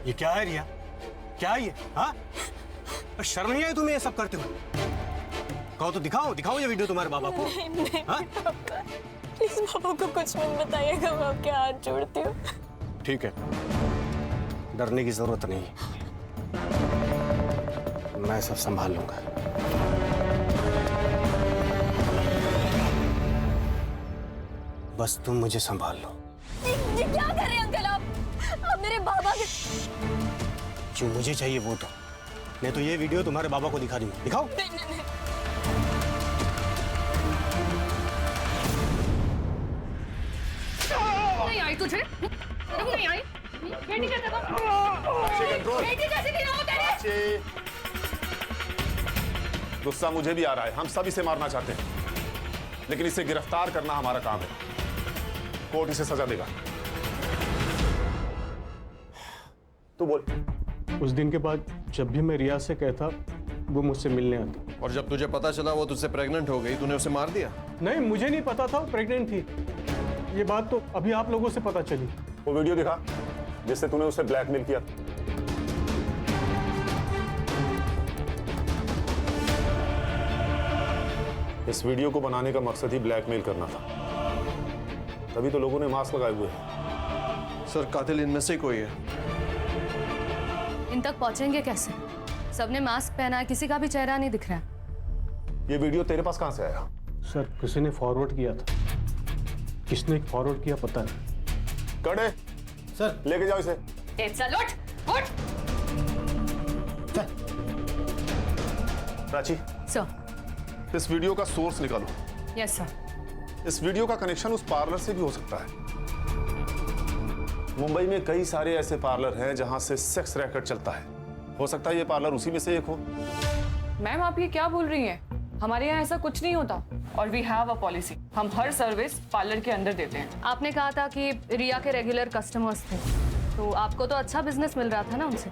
ये क्या है रिया? क्या है ये? हाँ, शर्म नहीं आई तुम्हें ये सब करते हुए? कहो तो दिखाओ, दिखाओ ये वीडियो तुम्हारे बाबा को। नहीं, हाँ? प्लीज पापा को कुछ मत बताइएगा, मैं आपके हाथ जोड़ती हूँ। ठीक है, डरने की जरूरत नहीं, मैं सब संभाल लूंगा। बस तुम मुझे संभाल लो। ये क्या कर रहे हैं अंकल आप मेरे बाबा के। जो मुझे चाहिए वो तो, नहीं तो ये वीडियो तुम्हारे बाबा को दिखा दूंगा। दिखाओ। नहीं। नहीं आई तुझे? नहीं आई? बेटी कैसे बेटी कैसे गिरा हो तेरे? गुस्सा मुझे भी आ रहा है, हम सब इसे मारना चाहते हैं, लेकिन इसे गिरफ्तार करना हमारा काम है। कोर्ट इसे सजा देगा। तू बोल। उस दिन के बाद जब भी मैं रिया से कहता, वो मुझसे मिलने आती। और जब तुझे पता चला वो तुझसे प्रेग्नेंट हो गई, तूने उसे मार दिया? नहीं, मुझे नहीं पता था वो प्रेग्नेंट थी। ये बात तो अभी आप लोगों से पता चली। वो वीडियो दिखा जिससे तूने उसे ब्लैकमेल किया। इस वीडियो को बनाने का मकसद ही ब्लैकमेल करना था, तभी तो लोगों ने मास्क लगाए हुए हैं। सर, कातिल इनमें से कोई है। इन तक पहुंचेंगे कैसे? सबने मास्क पहना है, किसी का भी चेहरा नहीं दिख रहा है। ये वीडियो तेरे पास कहां से आया? सर, किसी ने फॉरवर्ड किया था। किसने फॉरवर्ड किया पता नहीं। कड़े सर, लेके जाओ इसे। चल उठ। प्राची, सर। इस वीडियो का सोर्स निकालो। Yes sir. इस वीडियो का कनेक्शन उस पार्लर से भी हो सकता है। मुंबई में कई सारे ऐसे पार्लर हैं जहां से सेक्स रैकेट चलता है। हो सकता है ये पार्लर उसी में से एक हो। मैम, आप ये क्या बोल रही हैं? हमारे यहाँ ऐसा कुछ नहीं होता और वी हैव अ पॉलिसी, हम हर सर्विस पार्लर के अंदर देते हैं। आपने कहा था कि रिया के रेगुलर कस्टमर्स थे, तो आपको तो अच्छा बिजनेस मिल रहा था ना उनसे,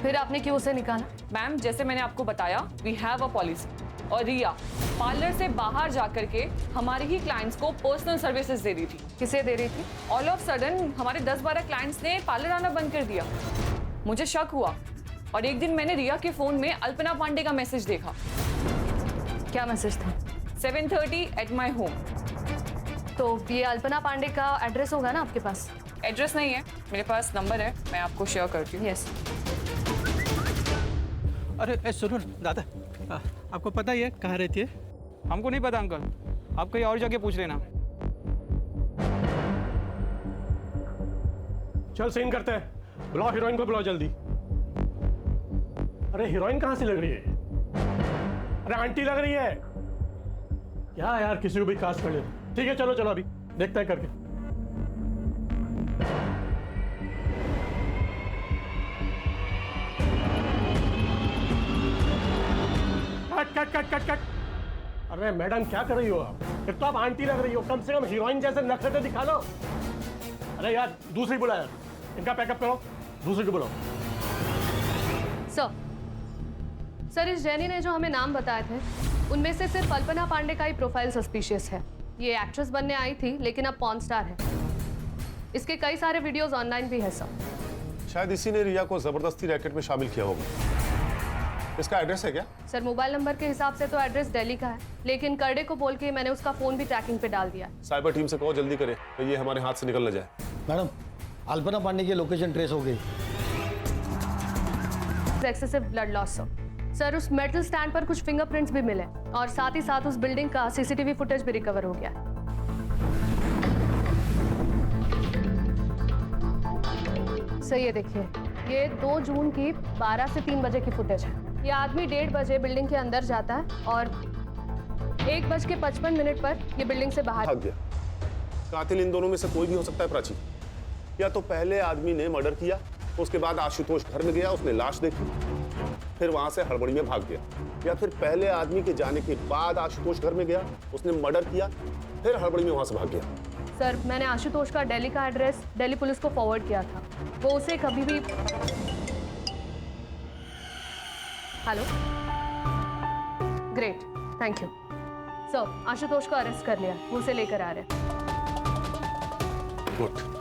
फिर आपने क्यों उसे निकाला? मैम, जैसे मैंने आपको बताया, वी हैव अ पॉलिसी, और रिया पार्लर से बाहर जाकर के हमारे ही क्लाइंट्स को पर्सनल सर्विसेज दे रही थी। किसे दे रही थी? ऑल ऑफ सडन हमारे 10-12 क्लाइंट्स ने पार्लर आना बंद कर दिया। मुझे शक हुआ और एक दिन मैंने रिया के फोन में अल्पना पांडे का मैसेज देखा। क्या मैसेज था? 7:30 एट माई होम। तो ये अल्पना पांडे का एड्रेस होगा ना आपके पास? एड्रेस नहीं है, मेरे पास नंबर है, मैं आपको शेयर करती हूँ। यस। अरे सुनो दादा, आपको पता ही है कहाँ रहती है? हमको नहीं पता अंकल, आप कहीं और जाके पूछ लेना। चल सीन करते हैं, बुलाओ हीरोइन को, बुलाओ जल्दी। अरे हीरोइन कहाँ से लग रही है? अरे आंटी लग रही है क्या यार? किसी को भी कास्ट कर ले। ठीक है, चलो चलो अभी देखते हैं करके। Cut cut cut cut cut. अरे मैडम क्या कर रही हो आप? एक तो आप आंटी लग रही हो, कम से कम हीरोइन जैसे नखरे दिखा लो। अरे यार दूसरी बुला यार, इनका पैकअप करो, दूसरी को बुलाओ। सर, इस जेनी ने जो हमें नाम बताए थे, उनमें से सिर्फ अल्पना पांडे का ही प्रोफाइल सस्पिशियस है। ये एक्ट्रेस बनने आई थी लेकिन अब पॉर्न स्टार है। इसके कई सारे वीडियोस ऑनलाइन भी है सर। शायद इसी ने रिया को जबरदस्ती रैकेट में शामिल किया होगा। इसका एड्रेस है क्या? सर, मोबाइल नंबर के हिसाब से तो एड्रेस दिल्ली का है, लेकिन करडे को बोल के मैंने उसका फोन भी ट्रैकिंग पे डाल दिया। साइबर टीम से कहो जल्दी करे, तो ये हमारे हाथ से निकल न जाए। मैडम, अल्पना पांडे की लोकेशन ट्रेस हो गई। एक्सेसिव ब्लड लॉस सर, उस मेटल स्टैंड पर कुछ फिंगरप्रिंट्स भी मिले और साथ ही साथ उस बिल्डिंग का सीसीटीवी फुटेज भी रिकवर हो गया। सर ये देखिए, ये 2 जून की 12 से 3 बजे की फुटेज है। ये आदमी 1:30 बजे बिल्डिंग के अंदर जाता है और 1:55 पर ये बिल्डिंग से बाहर भाग गया। कातिल इन दोनों में से कोई भी हो सकता है प्राची। या तो पहले आदमी ने मर्डर किया, उसके बाद आशुतोष घर में गया, उसने लाश देखी, फिर वहां से हड़बड़ी में भाग गया, या फिर पहले आदमी के जाने के बाद आशुतोष घर में गया, उसने मर्डर किया, फिर हड़बड़ी में वहां से भाग गया। सर, मैंने आशुतोष का दिल्ली का एड्रेस दिल्ली पुलिस को फॉरवर्ड किया था। वो उसे कभी भी। Hello, great, thank you sir. Ashutosh को अरेस्ट कर लिया, वो उसे लेकर आ रहे हैं। गुड।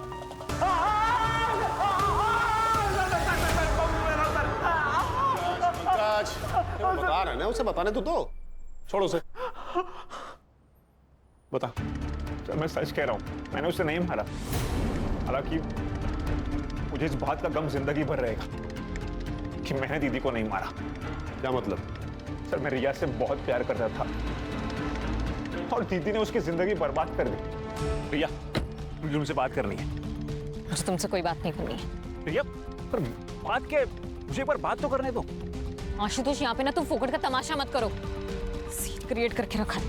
बता रहे ना, उसे बताने तो दो। छोड़ो उसे। बता। सर मैं सच कह रहा हूँ, मैंने उसे नहीं मारा। हालांकि मुझे इस बात का गम जिंदगी भर रहेगा कि मैंने दीदी को नहीं मारा। क्या मतलब? सर मैं रिया से बहुत प्यार करता था और दीदी ने उसकी जिंदगी बर्बाद कर दी। रिया मुझे तुमसे बात करनी है। मुझे तुमसे कोई बात नहीं करनी है। रिया पर बात क्या, मुझे एक बार बात तो करने दो। आशुतोष, यहाँ पे ना तुम फोकट का तमाशा मत करो। सीन क्रिएट करके रखा है।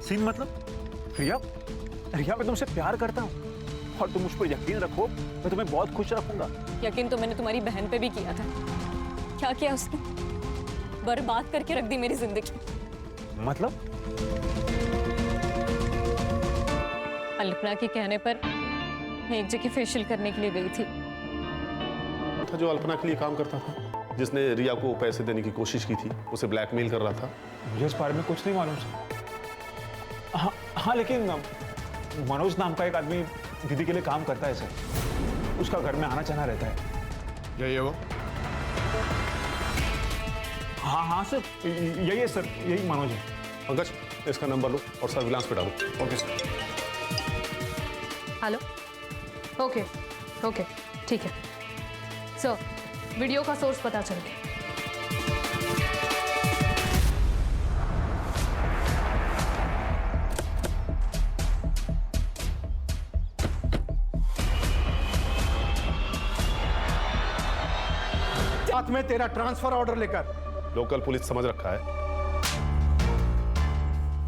सीन मतलब? रिया रिया मैं तुमसे प्यार करता हूँ और तुम मुझ पर यकीन रखो, मैं तुम्हें बहुत खुश रखूंगा। यकीन तो मैंने तुम्हारी बहन पे भी किया था। क्या किया उसने? बर्बाद करके रख दी मेरी जिंदगी। मतलब? अल्पना के कहने पर मैं एक जगह फेशियल करने के लिए गई थी। था जो अल्पना के लिए काम करता था, जिसने रिया को पैसे देने की कोशिश की थी, उसे ब्लैकमेल कर रहा था। मुझे इस बारे में कुछ नहीं मालूम सर। हाँ लेकिन मनोज नाम का एक आदमी दीदी के लिए काम करता है सर। उसका घर में आना जाना रहता है। यही है वो? हाँ सर, यही है सर, यही मनोज है। पंकज, इसका नंबर लो और सर्विलांस पे डालो। Okay sir. Hello. Okay okay ठीक है सर, वीडियो का सोर्स पता चल गया। साथ में तेरा ट्रांसफर ऑर्डर लेकर। लोकल पुलिस समझ रखा है,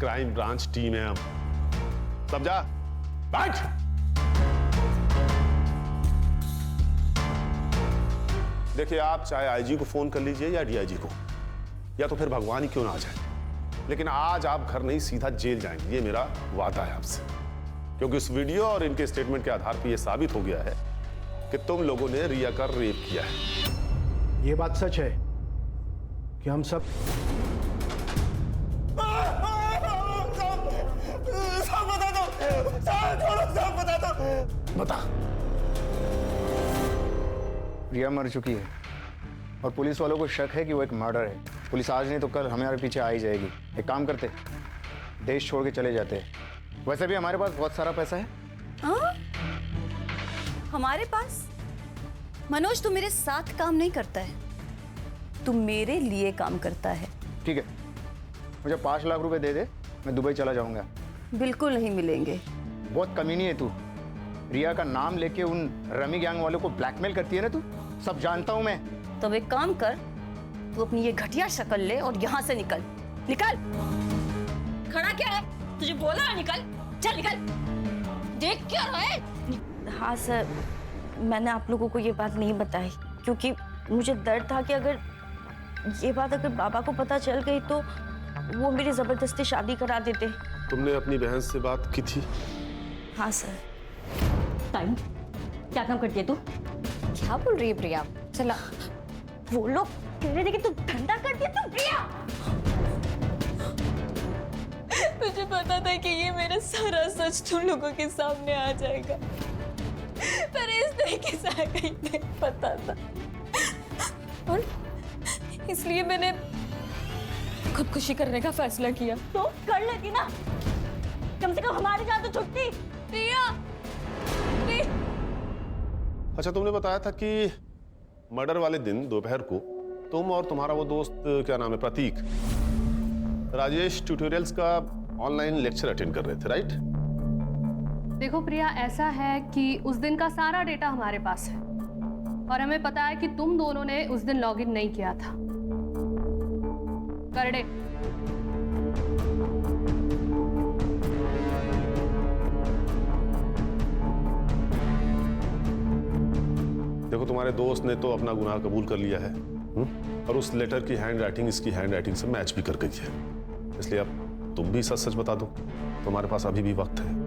क्राइम ब्रांच टीम है हम। समझा? बैठ। देखिए, आप चाहे आईजी को फोन कर लीजिए या डीआईजी को, या तो फिर भगवान ही क्यों ना आ जाए, लेकिन आज आप घर नहीं सीधा जेल जाएंगे, ये मेरा वादा है आपसे। क्योंकि इस वीडियो और इनके स्टेटमेंट के आधार पर यह साबित हो गया है कि तुम लोगों ने रिया का रेप किया है। ये बात सच है कि हम सब बता दो, सब बता दो। बता। रिया मर चुकी है और पुलिस वालों को शक है कि वो एक मर्डर है। पुलिस आज नहीं तो कल हमारे पीछे आ ही जाएगी। एक काम करते, देश छोड़ के चले जाते हैं। वैसे भी हमारे पास बहुत सारा पैसा है। हाँ? हमारे पास? मनोज, तू मेरे साथ काम नहीं करता है, तू मेरे लिए काम करता है। ठीक है, मुझे 5 लाख रुपए दे दे, मैं दुबई चला जाऊंगा। बिल्कुल नहीं मिलेंगे। बहुत कमीनी है तू। रिया का नाम लेके उन रमी गैंग वालों को ब्लैकमेल करती है ना तू, सब जानता हूं मैं। तो एक काम कर, तू अपनी ये घटिया शक्ल ले और यहाँ से निकल। निकल। खड़ा क्या है? तुझे बोला ना निकल। चल निकल। देख क्या रहा है? हाँ सर, मैंने आप लोगों को ये बात नहीं बताई क्योंकि मुझे डर था कि अगर ये बात अगर बाबा को पता चल गई तो वो मेरी जबरदस्ती शादी करा देते। तुमने अपनी बहन से बात की थी? हाँ सर। टाइम क्या काम करती है तू? क्या बोल रही है प्रिया? चला, वो लोग कह रहे थे कि तू धंधा करती है। तू प्रिया, मुझे पता था कि ये मेरा सारा सच तुम लोगों के सामने आ जाएगा, पर इस तरीके से आएगा ही नहीं पता था, और इसलिए मैंने खुदकुशी करने का फैसला किया। तो कर लेती ना, कम से कम हमारी जान तो छुटती। प्रिया, अच्छा, तुमने बताया था कि मर्डर वाले दिन दोपहर को तुम और तुम्हारा वो दोस्त, क्या नाम है, प्रतीक, राजेश ट्यूटोरियल्स का ऑनलाइन लेक्चर अटेंड कर रहे थे, राइट? देखो प्रिया, ऐसा है कि उस दिन का सारा डेटा हमारे पास है और हमें पता है कि तुम दोनों ने उस दिन लॉगिन नहीं किया था। करडे, देखो, तुम्हारे दोस्त ने तो अपना गुनाह कबूल कर लिया है, और उस लेटर की हैंड राइटिंग इसकी हैंड राइटिंग से मैच भी कर गई है। इसलिए अब तुम भी सच सच बता दो, तुम्हारे पास अभी भी वक्त है।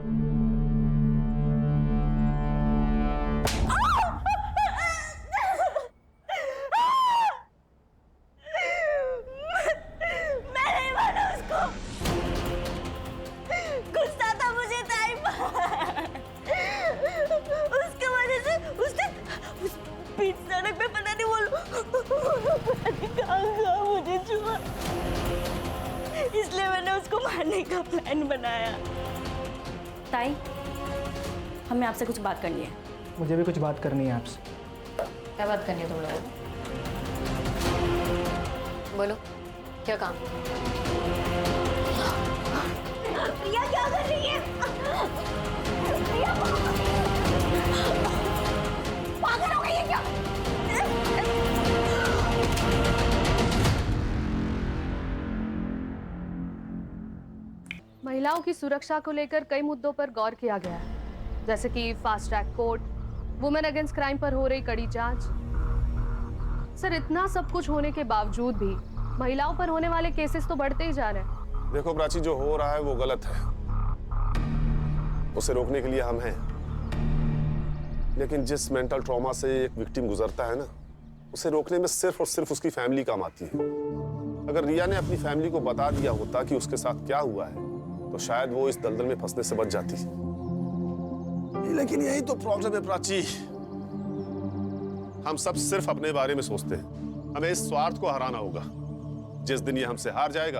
उसको मारने का प्लान बनाया। ताई, हमें आपसे कुछ बात करनी है। मुझे भी कुछ बात करनी है आपसे। क्या बात करनी है तुम लोगों को? बोलो, क्या काम? प्रिया क्या कर रही है? प्रिया पागल हो गई है क्या? महिलाओं की सुरक्षा को लेकर कई मुद्दों पर गौर किया गया है, जैसे कि fast track court, women against crime पर हो रही कड़ी जांच। सर, इतना सब कुछ होने के बावजूद भी महिलाओं पर होने वाले केसेस तो बढ़ते ही जा रहे हैं। देखो प्राची, जो हो रहा है वो गलत है, उसे रोकने के लिए हम हैं। लेकिन जिस मेंटल ट्रॉमा से एक विक्टिम गुजरता है ना, उसे रोकने में सिर्फ और सिर्फ उसकी फैमिली काम आती है। अगर रिया ने अपनी फैमिली को बता दिया होता कि उसके साथ क्या हुआ है, तो शायद वो इस दलदल में फंसने से बच जाती। लेकिन यही तो प्रॉब्लम है प्राची, हम सब सिर्फ अपने बारे में सोचते हैं। हमें इस स्वार्थ को हराना होगा। जिस दिन ये हमसे हार जाएगा,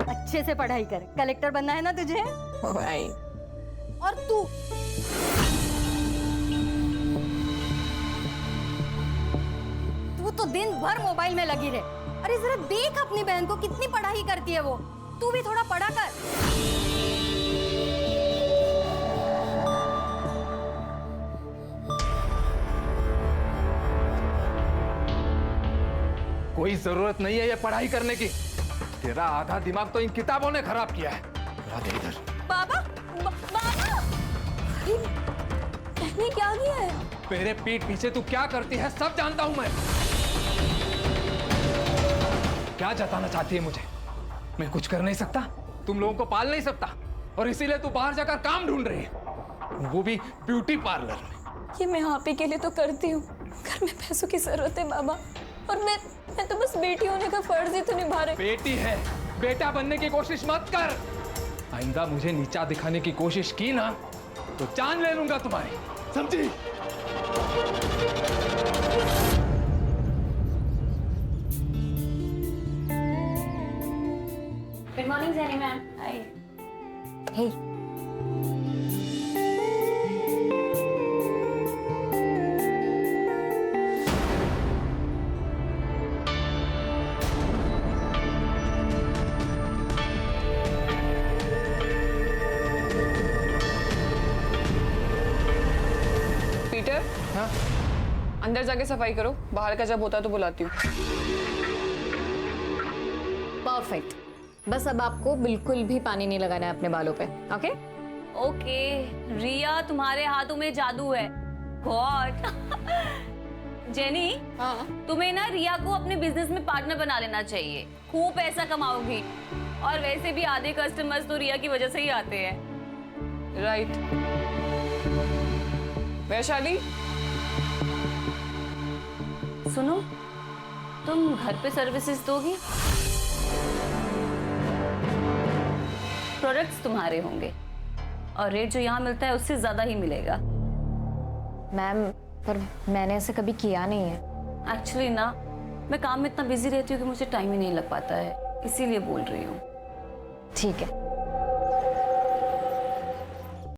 अच्छे से पढ़ाई कर, कलेक्टर बनना है ना तुझे? भाई, और तू तो दिन भर मोबाइल में लगी रहे। अरे जरा देख अपनी बहन को, कितनी पढ़ाई करती है वो। तू भी थोड़ा पढ़ा कर। कोई जरूरत नहीं है ये पढ़ाई करने की। तेरा आधा दिमाग तो इन किताबों ने खराब किया है। ला दे इधर। बाबा, बाबा, बहन क्या किया है? मेरे पीठ पीछे तू क्या करती है सब जानता हूं मैं। क्या जताना चाहती है मुझे? मैं कुछ कर नहीं सकता, तुम लोगों को पाल नहीं सकता, और इसीलिए तू बाहर जाकर काम ढूंढ रही है, वो भी ब्यूटी पार्लर में। ये मैं आप ही के लिए तो करती हूँ। घर में पैसों की जरूरत है बाबा, और मैं तो बस बेटी होने का फर्ज ही तो निभा रही। बेटी है, बेटा बनने की कोशिश मत कर। आइंदा मुझे नीचा दिखाने की कोशिश की ना, तो जान ले लूंगा तुम्हारी, समझी? Good morning Jenny ma'am. Hi. Hey. Peter, हाँ? अंदर जाके सफाई करो, बाहर का जब होता है तो बुलाती हूँ। परफेक्ट। बस अब आपको बिल्कुल भी पानी नहीं लगाना है अपने बालों पे, ओके? ओके, रिया तुम्हारे हाथों में जादू है। गॉड। जेनी, तुम्हें ना रिया को अपने बिजनेस में पार्टनर बना लेना चाहिए। खूब पैसा कमाओगी, और वैसे भी आधे कस्टमर्स तो रिया की वजह से ही आते हैं। राइट। वैशाली, सुनो, तुम घर पे सर्विसेज दोगी? प्रोडक्ट्स तुम्हारे होंगे, और रेट जो यहाँ मिलता है उससे ज्यादा ही मिलेगा। मैम, पर मैंने ऐसे कभी किया नहीं है। एक्चुअली ना, मैं काम में इतना बिजी रहती हूँ कि मुझे टाइम ही नहीं लग पाता है, इसीलिए बोल रही हूँ। ठीक है।